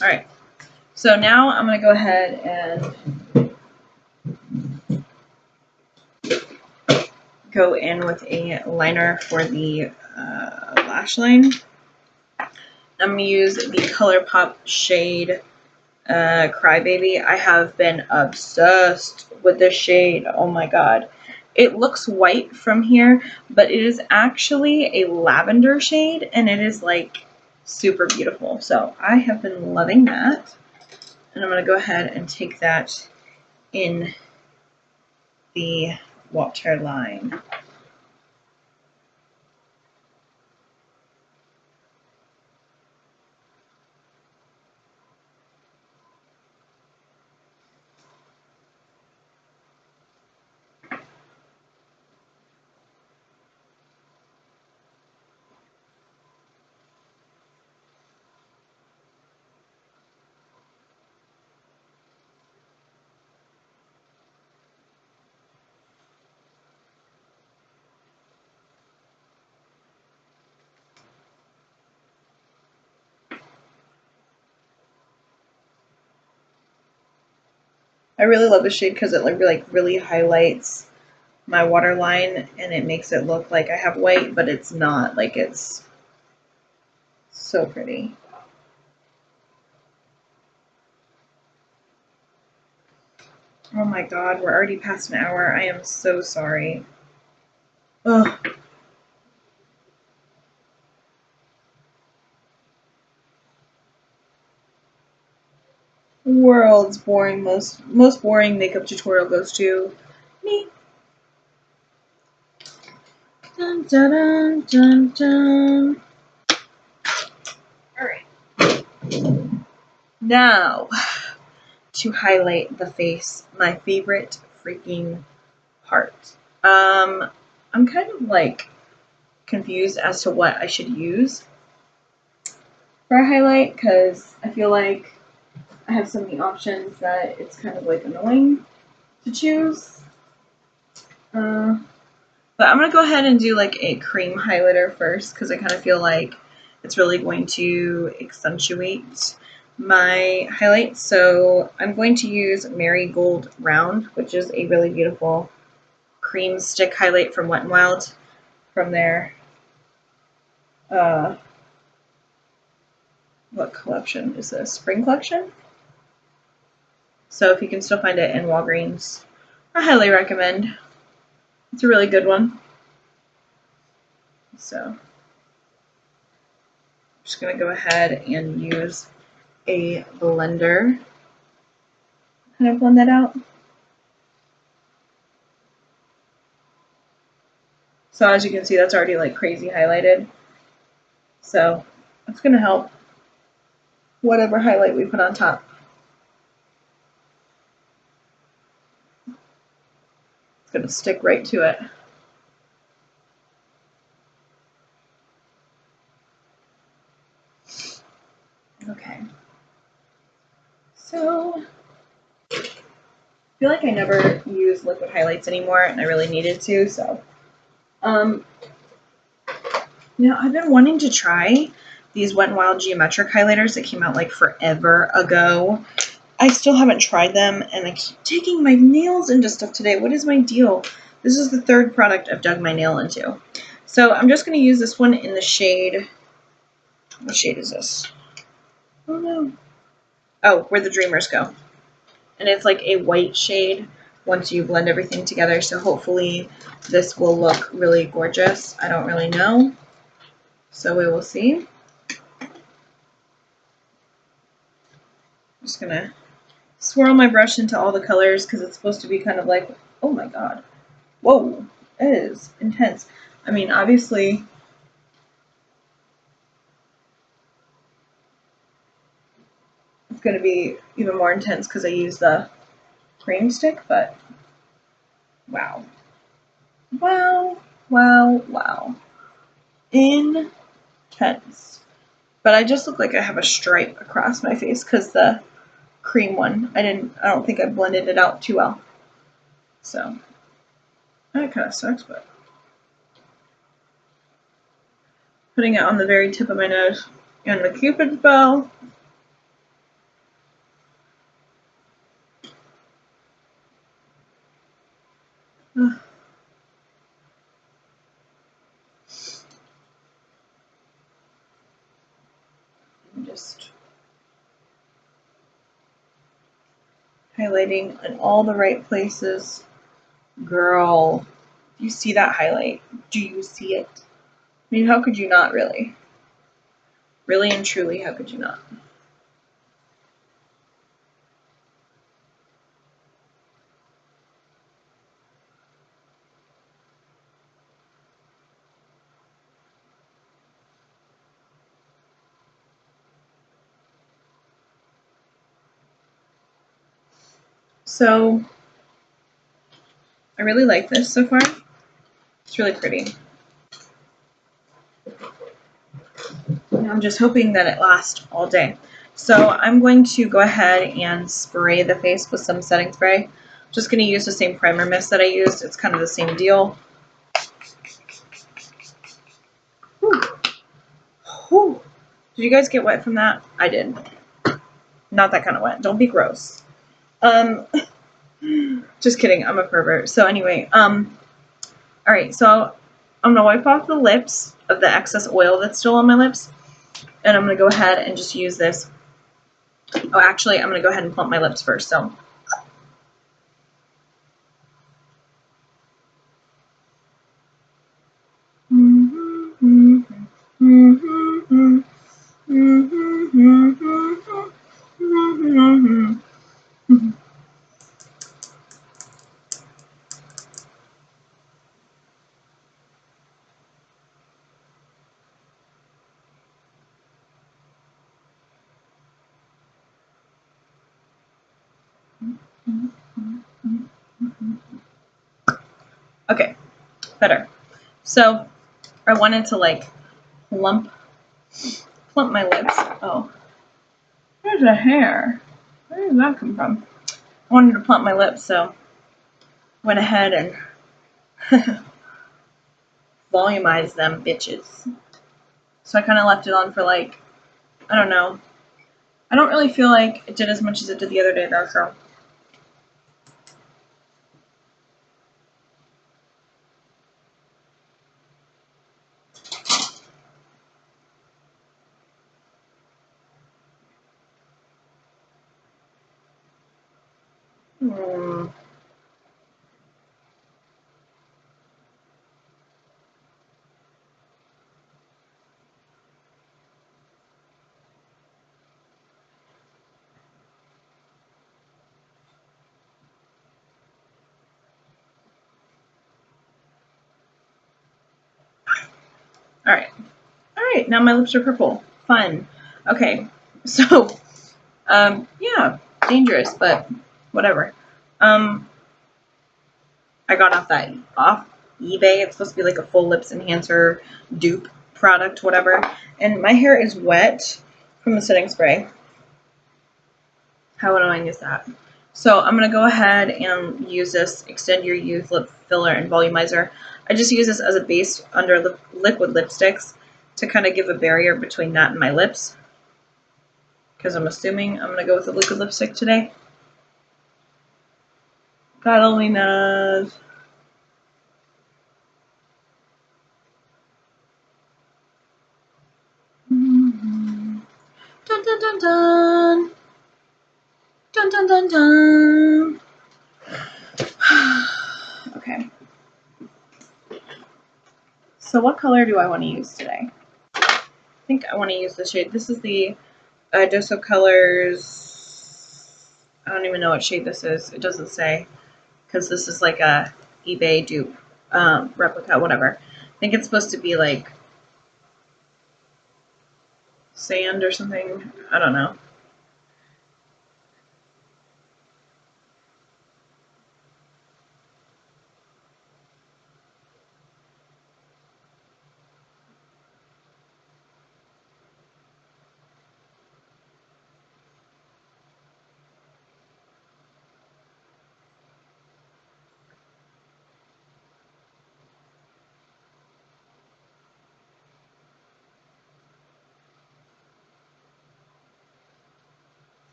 All right, so now I'm going to go ahead and go in with a liner for the lash line. I'm going to use the ColourPop shade Crybaby. I have been obsessed with this shade. Oh my god. It looks white from here, but it is actually a lavender shade, and it is like super beautiful. So I have been loving that. And I'm going to go ahead and take that in the waterline. I really love this shade because it like really highlights my waterline and it makes it look like I have white, but it's not. Like, it's so pretty. Oh my god, we're already past an hour. I am so sorry. Ugh. World's boring, most boring makeup tutorial goes to me. Dun, dun, dun, dun, dun. Alright. Now, to highlight the face, my favorite freaking part. I'm kind of like confused as to what I should use for a highlight because I feel like I have so many options that it's kind of like annoying to choose. But I'm going to go ahead and do like a cream highlighter first because I kind of feel like it's really going to accentuate my highlights. So I'm going to use Marigold Round, which is a really beautiful cream stick highlight from Wet n Wild from their what collection is this? Spring collection? So if you can still find it in Walgreens, I highly recommend. It's a really good one. So I'm just going to go ahead and use a blender. Can I blend that out? So as you can see, that's already like crazy highlighted. So that's going to help whatever highlight we put on top. It's going to stick right to it. Okay. So I feel like I never use liquid highlights anymore, and I really needed to. So, now I've been wanting to try these Wet n Wild geometric highlighters that came out like forever ago. I still haven't tried them, and I keep digging my nails into stuff today. What is my deal? This is the third product I've dug my nail into. So I'm just going to use this one in the shade. What shade is this? Oh no. Oh, Where the Dreamers Go. And it's like a white shade once you blend everything together. So hopefully this will look really gorgeous. I don't really know. So we will see. I'm just going to swirl my brush into all the colors because it's supposed to be kind of like, oh my god. Whoa, it is intense. I mean, obviously, it's going to be even more intense because I use the cream stick, but wow. Wow, wow, wow. Intense. But I just look like I have a stripe across my face because the cream one, I don't think I blended it out too well. So, that kind of sucks, but putting it on the very tip of my nose. And the Cupid's bow. I'm just highlighting in all the right places. Girl, do you see that highlight? Do you see it? I mean, how could you not, really? Really and truly, how could you not? So, I really like this so far. It's really pretty. I'm just hoping that it lasts all day. So I'm going to go ahead and spray the face with some setting spray. I'm just going to use the same primer mist that I used. It's kind of the same deal. Whew. Whew. Did you guys get wet from that? I did. Not that kind of wet. Don't be gross. Just kidding, I'm a pervert. So anyway, alright, so I'm gonna wipe off the lips of the excess oil that's still on my lips. And I'm gonna go ahead and just use this. Oh, actually, I'm gonna go ahead and plump my lips first, so. Okay, better. So I wanted to like plump my lips. Oh, there's a hair. Where did that come from? I wanted to plump my lips, so went ahead and volumized them bitches. So I kind of left it on for like, I don't know. I don't really feel like it did as much as it did the other day though, so. Alright. Alright, now my lips are purple. Fun. Okay, so, yeah, dangerous, but whatever. I got off eBay. It's supposed to be like a full lips enhancer dupe product, whatever. And my hair is wet from the setting spray. How annoying is that? So I'm going to go ahead and use this Extend Your Youth Lip Filler and Volumizer. I just use this as a base under liquid lipsticks to kind of give a barrier between that and my lips. Because I'm assuming I'm going to go with a liquid lipstick today. God only knows. Dun dun dun dun. Dun dun dun dun. Okay. So what color do I want to use today? I think I want to use the shade. This is the Doso Colors. I don't even know what shade this is. It doesn't say because this is like a eBay dupe replica, whatever. I think it's supposed to be like sand or something. I don't know.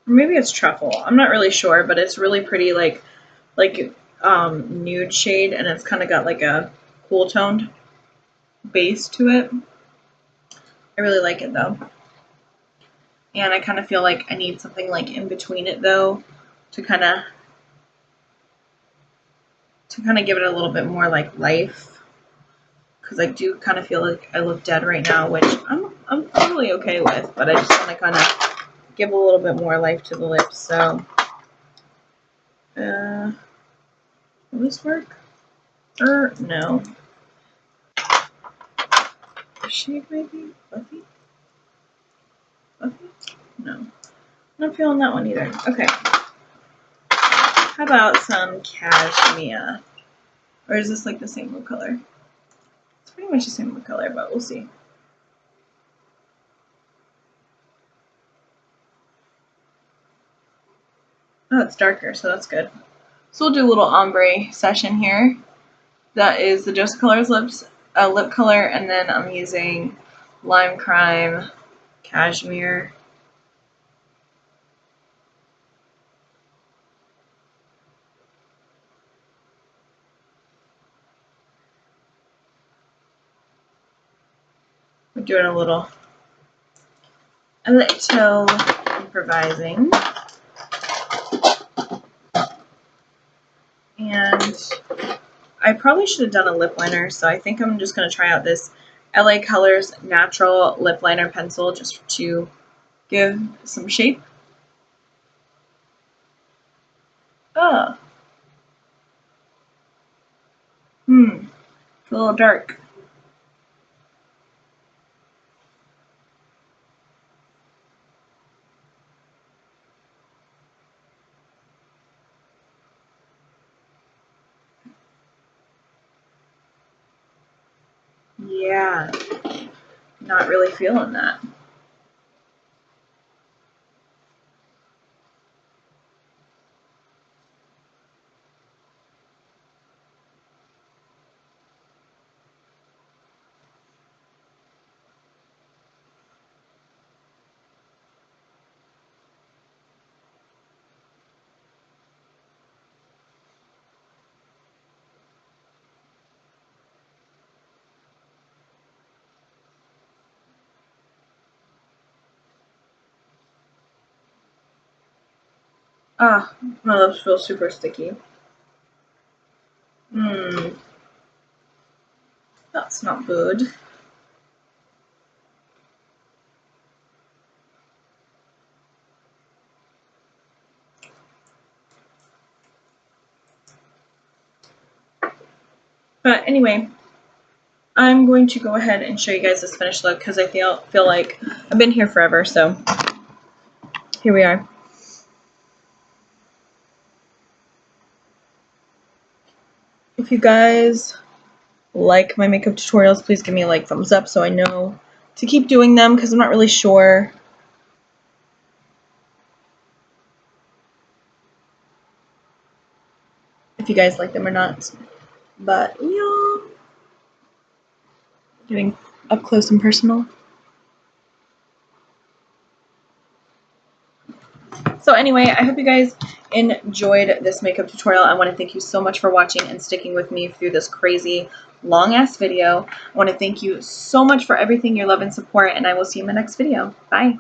Or maybe it's truffle. I'm not really sure, but it's really pretty, like nude shade, and it's kind of got like a cool toned base to it. I really like it though. And I kind of feel like I need something like in between it though to kind of give it a little bit more like life, because I do kind of feel like I look dead right now, which I'm totally okay with, but I just want to kind of give a little bit more life to the lips. So will this work? No. The shade maybe? Fluffy? Fluffy? No. I'm not feeling that one either. Okay. How about some cashmere? Or is this like the same lip color? It's pretty much the same lip color, but we'll see. Oh, it's darker, so that's good. So we'll do a little ombre session here. That is the Just Colors lip color, and then I'm using Lime Crime Cashmere. We're doing a little improvising. And I probably should have done a lip liner, so I think I'm just going to try out this LA Colors Natural Lip Liner Pencil just to give some shape. Oh. It's a little dark. Yeah, not really feeling that. Ah, my lips feel super sticky. That's not good. But anyway, I'm going to go ahead and show you guys this finished look because I feel like I've been here forever, so here we are. If you guys like my makeup tutorials, please give me a thumbs up so I know to keep doing them because I'm not really sure if you guys like them or not. But yeah, getting up close and personal. So anyway, I hope you guys enjoyed this makeup tutorial. I want to thank you so much for watching and sticking with me through this crazy long ass video. I want to thank you so much for everything, your love and support, and I will see you in my next video. Bye.